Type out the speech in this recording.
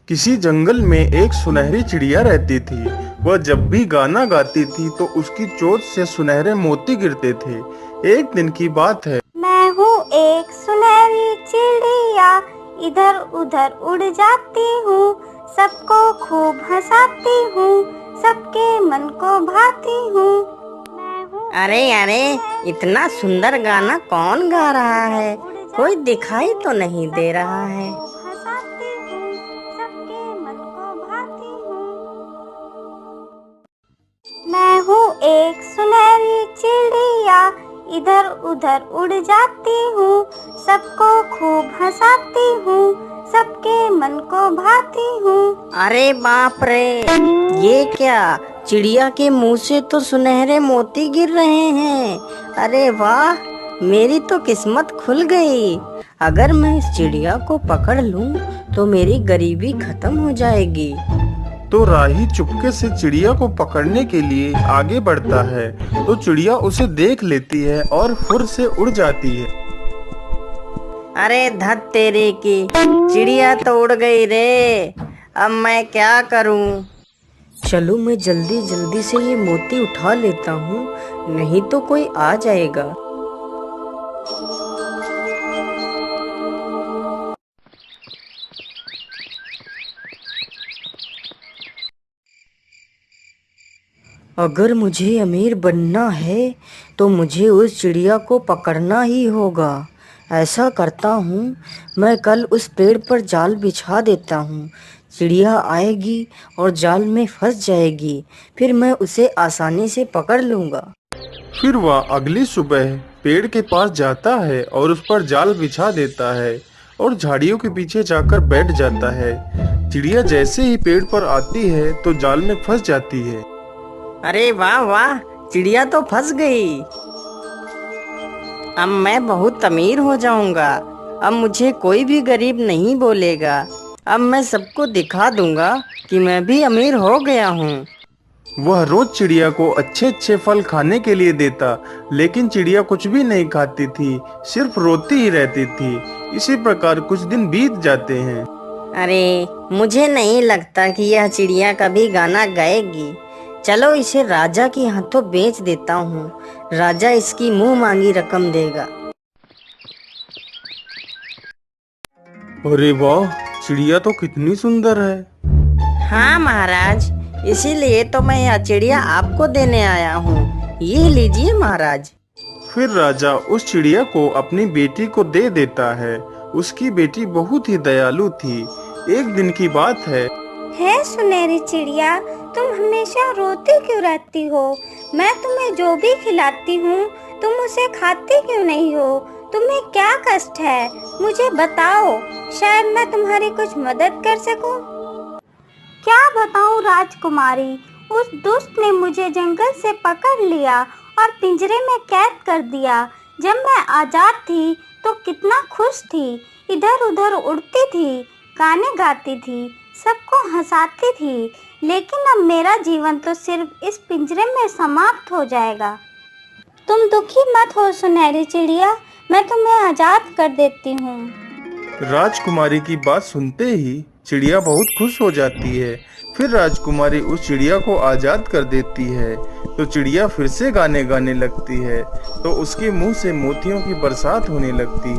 किसी जंगल में एक सुनहरी चिड़िया रहती थी। वह जब भी गाना गाती थी तो उसकी चोंच से सुनहरे मोती गिरते थे। एक दिन की बात है। मैं हूँ एक सुनहरी चिड़िया, इधर उधर उड़ जाती हूँ, सबको खूब हंसाती हूँ, सबके मन को भाती हूँ। अरे अरे, इतना सुंदर गाना कौन गा रहा है? कोई दिखाई तो नहीं दे रहा है। हंसाती हूँ, सबके मन को भाती हूँ। मैं हूँ एक सुनहरी चिड़िया, इधर उधर उड़ जाती हूँ, सबको खूब हंसाती हूँ, सबके मन को भाती हूँ। अरे बाप रे, ये क्या? चिड़िया के मुंह से तो सुनहरे मोती गिर रहे हैं। अरे वाह, मेरी तो किस्मत खुल गई। अगर मैं इस चिड़िया को पकड़ लूं तो मेरी गरीबी खत्म हो जाएगी। तो राही चुपके से चिड़िया को पकड़ने के लिए आगे बढ़ता है तो चिड़िया उसे देख लेती है और फुर से उड़ जाती है। अरे धत तेरे की, चिड़िया तो उड़ गई रे। अब मैं क्या करूं? चलो मैं जल्दी जल्दी से ये मोती उठा लेता हूँ, नहीं तो कोई आ जाएगा। अगर मुझे अमीर बनना है तो मुझे उस चिड़िया को पकड़ना ही होगा। ऐसा करता हूँ, मैं कल उस पेड़ पर जाल बिछा देता हूँ। चिड़िया आएगी और जाल में फंस जाएगी, फिर मैं उसे आसानी से पकड़ लूँगा। फिर वह अगली सुबह पेड़ के पास जाता है और उस पर जाल बिछा देता है और झाड़ियों के पीछे जाकर बैठ जाता है। चिड़िया जैसे ही पेड़ पर आती है तो जाल में फंस जाती है। अरे वाह वाह, चिड़िया तो फंस गई। अब मैं बहुत अमीर हो जाऊंगा। अब मुझे कोई भी गरीब नहीं बोलेगा। अब मैं सबको दिखा दूंगा कि मैं भी अमीर हो गया हूँ। वह रोज चिड़िया को अच्छे अच्छे फल खाने के लिए देता, लेकिन चिड़िया कुछ भी नहीं खाती थी, सिर्फ रोती ही रहती थी। इसी प्रकार कुछ दिन बीत जाते हैं। अरे, मुझे नहीं लगता कि यह चिड़िया कभी गाना गाएगी। चलो इसे राजा के हाथों बेच देता हूँ। राजा इसकी मुंह मांगी रकम देगा। अरे वाह, चिड़िया तो कितनी सुंदर है। हाँ महाराज, इसीलिए तो मैं यह चिड़िया आपको देने आया हूँ। ये लीजिए महाराज। फिर राजा उस चिड़िया को अपनी बेटी को दे देता है। उसकी बेटी बहुत ही दयालु थी। एक दिन की बात है सुनहरी चिड़िया, तुम हमेशा रोती क्यों रहती हो? मैं तुम्हें जो भी खिलाती हूँ तुम उसे खाती क्यों नहीं हो? तुम्हें क्या कष्ट है, मुझे बताओ, शायद मैं तुम्हारी कुछ मदद कर सकूं। क्या बताऊं राजकुमारी, उस दुष्ट ने मुझे जंगल से पकड़ लिया और पिंजरे में कैद कर दिया। जब मैं आजाद थी तो कितना खुश थी, इधर उधर उड़ती थी, गाने गाती थी, सबको हंसाती थी, लेकिन अब मेरा जीवन तो सिर्फ इस पिंजरे में समाप्त हो जाएगा। तुम दुखी मत हो सुनहरी चिड़िया, मैं तुम्हें आजाद कर देती हूँ। राजकुमारी की बात सुनते ही चिड़िया बहुत खुश हो जाती है। फिर राजकुमारी उस चिड़िया को आजाद कर देती है तो चिड़िया फिर से गाने गाने लगती है, तो उसके मुंह से मोतियों की बरसात होने लगती।